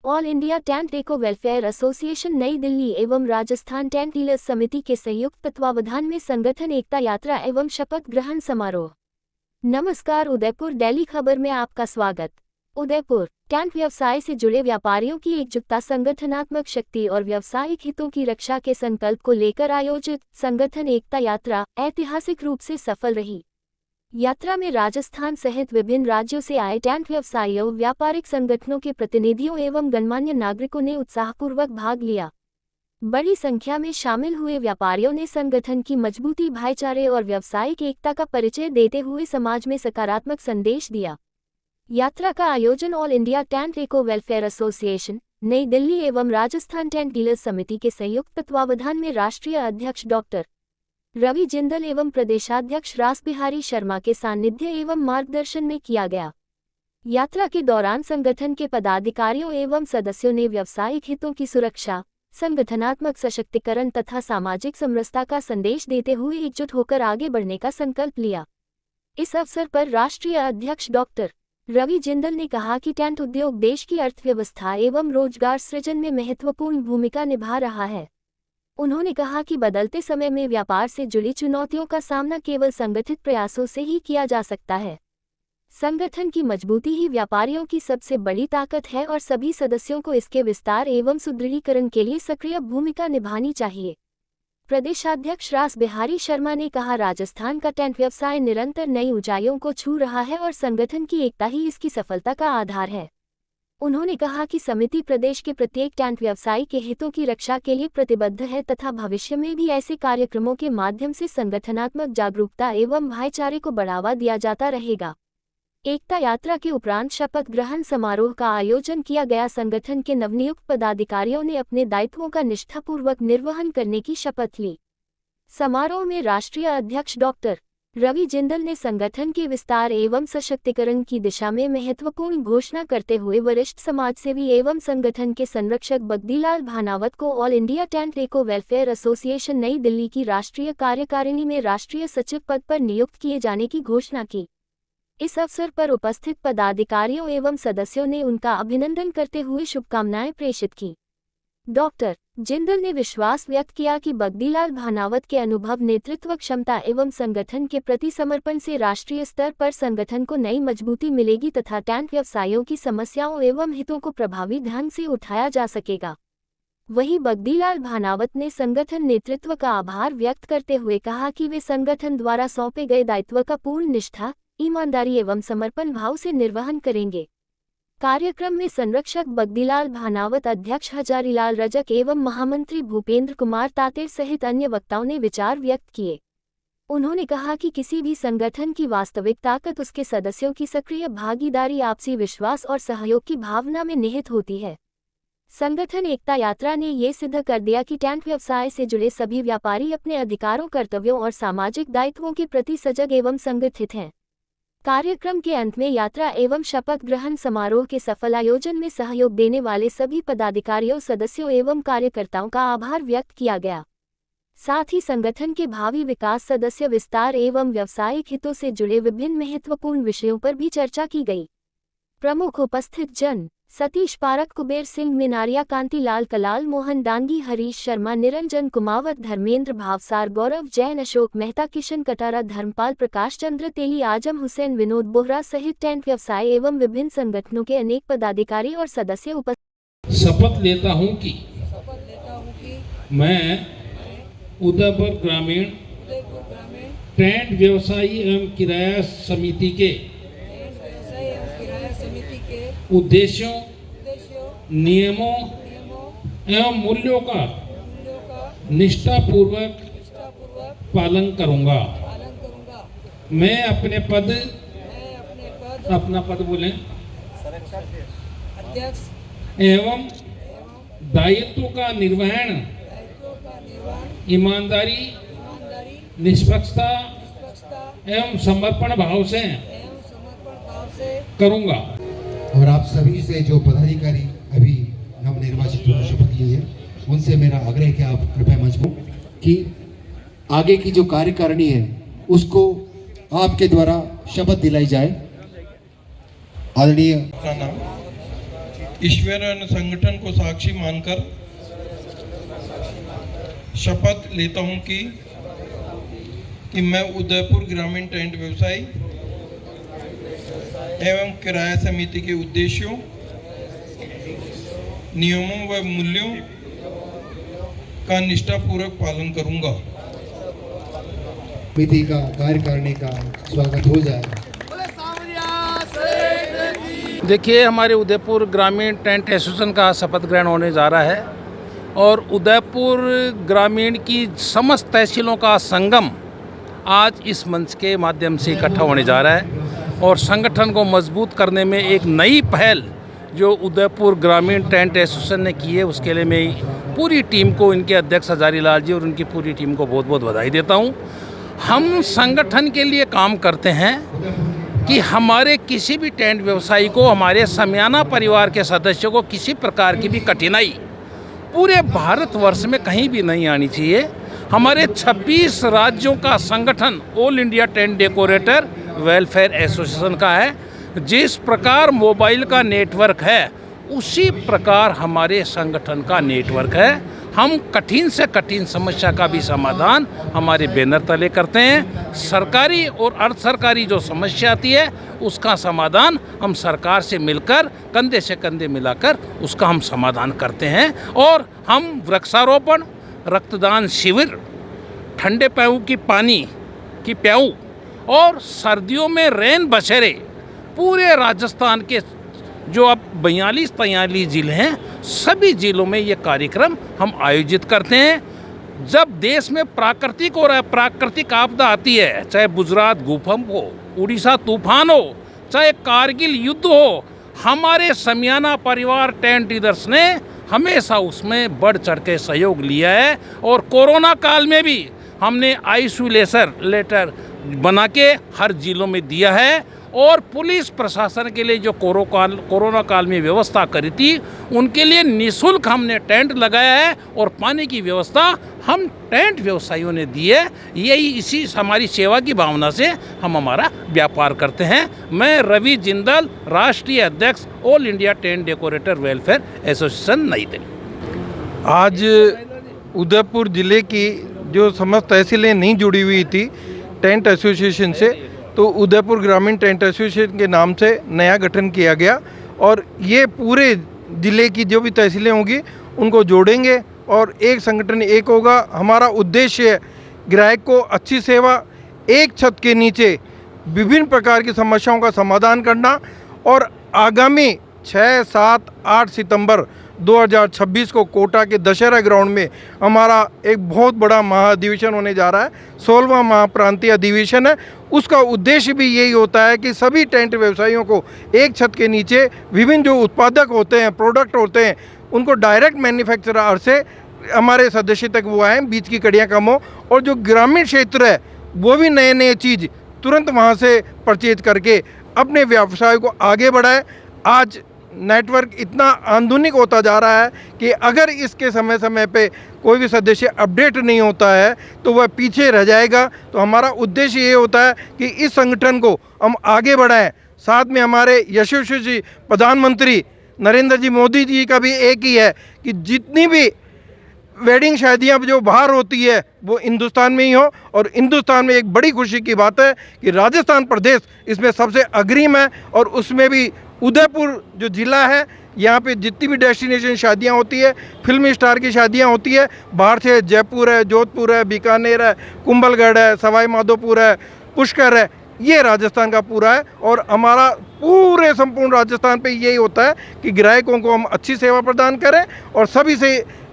All India tent deco welfare association नई दिल्ली एवं Rajasthan tent dealers समिति के संयुक्त तत्वावधान में संगठन एकता यात्रा एवं शपथ ग्रहण समारोह। नमस्कार, उदयपुर डेली खबर में आपका स्वागत। उदयपुर टेंट व्यवसाय से जुड़े व्यापारियों की एकजुटता, संगठनात्मक शक्ति और व्यावसायिक हितों की रक्षा के संकल्प को लेकर आयोजित संगठन एकता यात्रा ऐतिहासिक रूप से सफल रही। यात्रा में राजस्थान सहित विभिन्न राज्यों से आए टेंट व्यवसायियों, व्यापारिक संगठनों के प्रतिनिधियों एवं गणमान्य नागरिकों ने उत्साहपूर्वक भाग लिया। बड़ी संख्या में शामिल हुए व्यापारियों ने संगठन की मजबूती, भाईचारे और व्यावसायिक एकता का परिचय देते हुए समाज में सकारात्मक संदेश दिया। यात्रा का आयोजन all India tent deco welfare association नई दिल्ली एवं राजस्थान टेंट डीलर्स समिति के संयुक्त तत्वावधान में राष्ट्रीय अध्यक्ष डॉक्टर रवि जिंदल एवं प्रदेशाध्यक्ष रासबिहारी शर्मा के सानिध्य एवं मार्गदर्शन में किया गया। यात्रा के दौरान संगठन के पदाधिकारियों एवं सदस्यों ने व्यावसायिक हितों की सुरक्षा, संगठनात्मक सशक्तिकरण तथा सामाजिक समरसता का संदेश देते हुए एकजुट होकर आगे बढ़ने का संकल्प लिया। इस अवसर पर राष्ट्रीय अध्यक्ष डॉक्टर रवि जिंदल ने कहा कि टेंट उद्योग देश की अर्थव्यवस्था एवं रोजगार सृजन में महत्वपूर्ण भूमिका निभा रहा है। उन्होंने कहा कि बदलते समय में व्यापार से जुड़ी चुनौतियों का सामना केवल संगठित प्रयासों से ही किया जा सकता है। संगठन की मजबूती ही व्यापारियों की सबसे बड़ी ताकत है और सभी सदस्यों को इसके विस्तार एवं सुदृढ़ीकरण के लिए सक्रिय भूमिका निभानी चाहिए। प्रदेशाध्यक्ष रासबिहारी शर्मा ने कहा, राजस्थान का टेंट व्यवसाय निरंतर नई ऊंचाइयों को छू रहा है और संगठन की एकता ही इसकी सफलता का आधार है। उन्होंने कहा कि समिति प्रदेश के प्रत्येक टेंट व्यवसायी के हितों की रक्षा के लिए प्रतिबद्ध है तथा भविष्य में भी ऐसे कार्यक्रमों के माध्यम से संगठनात्मक जागरूकता एवं भाईचारे को बढ़ावा दिया जाता रहेगा। एकता यात्रा के उपरांत शपथ ग्रहण समारोह का आयोजन किया गया। संगठन के नवनियुक्त पदाधिकारियों ने अपने दायित्वों का निष्ठापूर्वक निर्वहन करने की शपथ ली। समारोह में राष्ट्रीय अध्यक्ष डॉक्टर रवि जिंदल ने संगठन के विस्तार एवं सशक्तिकरण की दिशा में महत्वपूर्ण घोषणा करते हुए वरिष्ठ समाजसेवी एवं संगठन के संरक्षक बगदीलाल भानावत को all India tent deco welfare association नई दिल्ली की राष्ट्रीय कार्यकारिणी में राष्ट्रीय सचिव पद पर नियुक्त किए जाने की घोषणा की। इस अवसर पर उपस्थित पदाधिकारियों एवं सदस्यों ने उनका अभिनंदन करते हुए शुभकामनाएं प्रेषित की। डॉक्टर जिंदल ने विश्वास व्यक्त किया कि बगदीलाल भानावत के अनुभव, नेतृत्व क्षमता एवं संगठन के प्रति समर्पण से राष्ट्रीय स्तर पर संगठन को नई मजबूती मिलेगी तथा टेंट व्यवसायियों की समस्याओं एवं हितों को प्रभावी ढंग से उठाया जा सकेगा। वहीं बगदीलाल भानावत ने संगठन नेतृत्व का आभार व्यक्त करते हुए कहा कि वे संगठन द्वारा सौंपे गए दायित्व का पूर्ण निष्ठा, ईमानदारी एवं समर्पण भाव से निर्वहन करेंगे। कार्यक्रम में संरक्षक बगदीलाल भानावत, अध्यक्ष हजारीलाल रजक एवं महामंत्री भूपेंद्र कुमार तातेर सहित अन्य वक्ताओं ने विचार व्यक्त किए। उन्होंने कहा कि किसी भी संगठन की वास्तविक ताकत उसके सदस्यों की सक्रिय भागीदारी, आपसी विश्वास और सहयोग की भावना में निहित होती है। संगठन एकता यात्रा ने ये सिद्ध कर दिया कि टेंट व्यवसाय से जुड़े सभी व्यापारी अपने अधिकारों, कर्तव्यों और सामाजिक दायित्वों के प्रति सजग एवं संगठित हैं। कार्यक्रम के अंत में यात्रा एवं शपथ ग्रहण समारोह के सफल आयोजन में सहयोग देने वाले सभी पदाधिकारियों, सदस्यों एवं कार्यकर्ताओं का आभार व्यक्त किया गया। साथ ही संगठन के भावी विकास, सदस्य विस्तार एवं व्यावसायिक हितों से जुड़े विभिन्न महत्वपूर्ण विषयों पर भी चर्चा की गई। प्रमुख उपस्थित जन सतीश पारक, कुबेर सिंह मिनारिया, कांतिलाल कलाल, मोहन डांगी, हरीश शर्मा, निरंजन कुमावत, धर्मेंद्र भावसार, गौरव जैन, अशोक मेहता, किशन कटारा, धर्मपाल, प्रकाश चंद्र तेली, आजम हुसैन, विनोद बोहरा सहित टेंट व्यवसाय एवं विभिन्न संगठनों के अनेक पदाधिकारी और सदस्य उपस्थित। शपथ लेता हूं कि मैं उदयपुर ग्रामीण टेंट व्यवसायी एवं किराया समिति के उद्देश्यों, नियमों एवं मूल्यों का निष्ठापूर्वक पालन करूंगा। मैं अपने पद अपना पद बोलें अध्यक्ष एवं दायित्व का निर्वहन ईमानदारी, निष्पक्षता एवं समर्पण भाव से करूंगा। और आप सभी से जो पदाधिकारी अभी नवनिर्वाचित शपथ लिए हैं, उनसे मेरा आग्रह है कि आप कृपया मंच पर कि आगे की जो कार्यकारिणी है उसको आपके द्वारा शपथ दिलाई जाए। आदरणीय का नाम ईश्वर एवं संगठन को साक्षी मानकर शपथ लेता हूं कि मैं उदयपुर ग्रामीण टेंट व्यवसायी एवं किराया समिति के उद्देश्यों, नियमों व मूल्यों का निष्ठापूर्वक पालन करूंगा। समिति का कार्यकारिणी का स्वागत हो जाए। देखिए, हमारे उदयपुर ग्रामीण टेंट एसोसिएशन का शपथ ग्रहण होने जा रहा है और उदयपुर ग्रामीण की समस्त तहसीलों का संगम आज इस मंच के माध्यम से इकट्ठा होने जा रहा है और संगठन को मजबूत करने में एक नई पहल जो उदयपुर ग्रामीण टेंट एसोसिएशन ने की है, उसके लिए मैं पूरी टीम को, इनके अध्यक्ष हजारी लाल जी और उनकी पूरी टीम को बहुत बहुत बधाई देता हूँ। हम संगठन के लिए काम करते हैं कि हमारे किसी भी टेंट व्यवसायी को, हमारे समियाना परिवार के सदस्यों को किसी प्रकार की भी कठिनाई पूरे भारतवर्ष में कहीं भी नहीं आनी चाहिए। हमारे 26 राज्यों का संगठन all India tent decorator welfare association का है। जिस प्रकार मोबाइल का नेटवर्क है उसी प्रकार हमारे संगठन का नेटवर्क है। हम कठिन से कठिन समस्या का भी समाधान हमारे बैनर तले करते हैं। सरकारी और अर्ध सरकारी जो समस्या आती है उसका समाधान हम सरकार से मिलकर कंधे से कंधे मिलाकर उसका हम समाधान करते हैं। और हम वृक्षारोपण, रक्तदान शिविर, ठंडे पेयू की पानी की प्याऊ और सर्दियों में रेन बसेरे पूरे राजस्थान के जो अब 42-43 जिले हैं, सभी जिलों में ये कार्यक्रम हम आयोजित करते हैं। जब देश में प्राकृतिक और अप्राकृतिक आपदा आती है, चाहे गुजरात भूकंप हो, उड़ीसा तूफान हो, चाहे कारगिल युद्ध हो, हमारे समियाना परिवार टेंट लीडर्स ने हमेशा उसमें बढ़ चढ़ के सहयोग लिया है। और कोरोना काल में भी हमने आइसोलेशन लेटर बना के हर जिलों में दिया है। और पुलिस प्रशासन के लिए जो कोरोना काल में व्यवस्था करी थी, उनके लिए निःशुल्क हमने टेंट लगाया है और पानी की व्यवस्था हम टेंट व्यवसायियों ने दी है। यही इसी हमारी सेवा की भावना से हम हमारा व्यापार करते हैं। मैं रवि जिंदल, राष्ट्रीय अध्यक्ष all India tent decorator welfare association नई दिल्ली। आज उदयपुर जिले की जो समस्त तहसीलें नहीं जुड़ी हुई थी टेंट एसोसिएशन से, तो उदयपुर ग्रामीण टेंट एसोसिएशन के नाम से नया गठन किया गया और ये पूरे ज़िले की जो भी तहसीलें होंगी उनको जोड़ेंगे और एक संगठन एक होगा। हमारा उद्देश्य है ग्राहक को अच्छी सेवा, एक छत के नीचे विभिन्न प्रकार की समस्याओं का समाधान करना। और आगामी 6, 7, 8 सितंबर 2026 को कोटा के दशहरा ग्राउंड में हमारा एक बहुत बड़ा महाअधिवेशन होने जा रहा है। 16वां महाप्रांतीय अधिवेशन है। उसका उद्देश्य भी यही होता है कि सभी टेंट व्यवसायियों को एक छत के नीचे विभिन्न जो उत्पादक होते हैं, प्रोडक्ट होते हैं, उनको डायरेक्ट मैन्युफैक्चरर से हमारे सदस्य तक वो आएँ, बीच की कड़ियाँ कम हो और जो ग्रामीण क्षेत्र है वो भी नए नए चीज़ तुरंत वहाँ से परचेज करके अपने व्यवसाय को आगे बढ़ाए। आज नेटवर्क इतना आधुनिक होता जा रहा है कि अगर इसके समय समय पे कोई भी सदस्य अपडेट नहीं होता है तो वह पीछे रह जाएगा। तो हमारा उद्देश्य ये होता है कि इस संगठन को हम आगे बढ़ाएं। साथ में हमारे यशस्वी जी प्रधानमंत्री नरेंद्र जी मोदी जी का भी एक ही है कि जितनी भी वेडिंग शादियाँ जो बाहर होती है वो हिंदुस्तान में ही हो। और हिंदुस्तान में एक बड़ी खुशी की बात है कि राजस्थान प्रदेश इसमें सबसे अग्रिम है और उसमें भी उदयपुर जो ज़िला है, यहाँ पे जितनी भी डेस्टिनेशन शादियाँ होती है, फिल्मी स्टार की शादियाँ होती है, बाहर से जयपुर है, जोधपुर है, बीकानेर है, कुंभलगढ़ है, सवाई माधोपुर है, पुष्कर है, ये राजस्थान का पूरा है। और हमारा पूरे संपूर्ण राजस्थान पे यही होता है कि ग्राहकों को हम अच्छी सेवा प्रदान करें और सभी से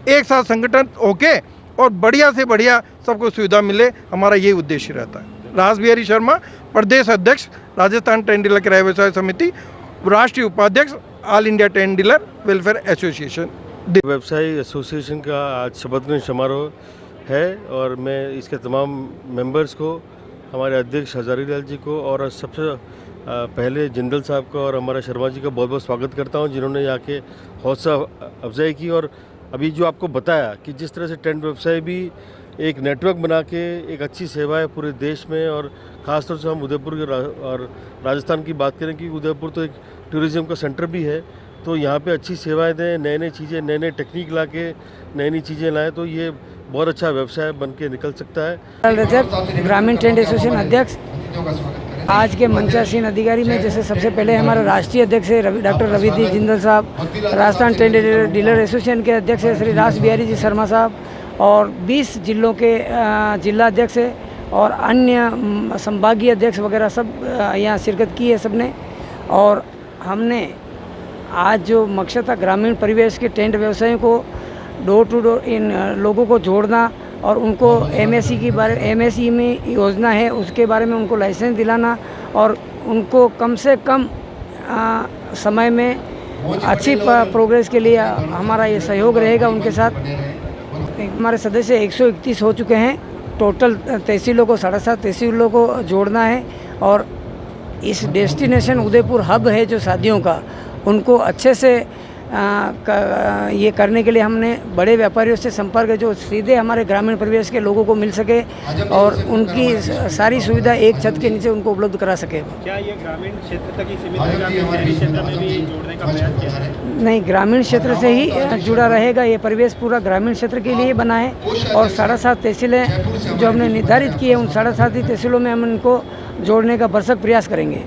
एक साथ संगठन होके और बढ़िया से बढ़िया सबको सुविधा मिले, हमारा यही उद्देश्य रहता है। रासबिहारी शर्मा, प्रदेश अध्यक्ष राजस्थान टेंट डीलर किराया व्यवसाय समिति, राष्ट्रीय उपाध्यक्ष all India tent dealer welfare association. व्यवसायी एसोसिएशन का आज शपथ ग्रहण समारोह है और मैं इसके तमाम मेंबर्स को, हमारे अध्यक्ष हजारी लाल जी को और सबसे पहले जिंदल साहब का और हमारा शर्मा जी का बहुत बहुत स्वागत करता हूं, जिन्होंने यहाँ के हौसला अफजाई की। और अभी जो आपको बताया कि जिस तरह से टेंट व्यवसाय भी एक नेटवर्क बना के एक अच्छी सेवा है पूरे देश में, और ख़ासतौर से हम उदयपुर के और राजस्थान की बात करें कि उदयपुर तो एक टूरिज़्म का सेंटर भी है तो यहाँ पे अच्छी सेवाएं दें, नए नई चीज़ें, नए नए टेक्निक ला के नई नई चीज़ें लाएँ, तो ये बहुत अच्छा व्यवसाय बन के निकल सकता है। रजक, ग्रामीण टेंट एसोसिएशन अध्यक्ष। आज के मंचासीन अधिकारी में जैसे सबसे पहले हमारा राष्ट्रीय अध्यक्ष है डॉक्टर रविदी जिंदल साहब, राजस्थान टेंट डीलर एसोसिएशन के अध्यक्ष है श्री रास बिहारी जी शर्मा साहब, और 20 जिलों के जिला अध्यक्ष है और अन्य संभागीय अध्यक्ष वगैरह सब यहाँ शिरकत की है सबने। और हमने आज जो मकसद था ग्रामीण परिवेश के टेंट व्यवसायों को डोर टू डोर इन लोगों को जोड़ना और उनको एमएसई में योजना है उसके बारे में उनको लाइसेंस दिलाना और उनको कम से कम समय में अच्छी प्रोग्रेस के लिए हमारा ये सहयोग रहेगा उनके साथ। हमारे सदस्य 131 हो चुके हैं। टोटल तहसीलों को 7.5 तहसीलों को जोड़ना है और इस डेस्टिनेशन उदयपुर हब है जो शादियों का, उनको अच्छे से ये करने के लिए हमने बड़े व्यापारियों से संपर्क है जो सीधे हमारे ग्रामीण परिवेश के लोगों को मिल सके और उनकी सारी सुविधा एक छत के नीचे उनको उपलब्ध करा सके। क्या ये ग्रामीण क्षेत्र तक ही सीमित रहेगा, शहरी क्षेत्र में भी जोड़ने का प्रयास किया है? नहीं, ग्रामीण क्षेत्र से ही जुड़ा रहेगा। ये परिवेश पूरा ग्रामीण क्षेत्र के लिए बना है और 7.5 तहसीलें जो हमने निर्धारित की है उन 7.5 तहसीलों में हम इनको जोड़ने का भरसक प्रयास करेंगे।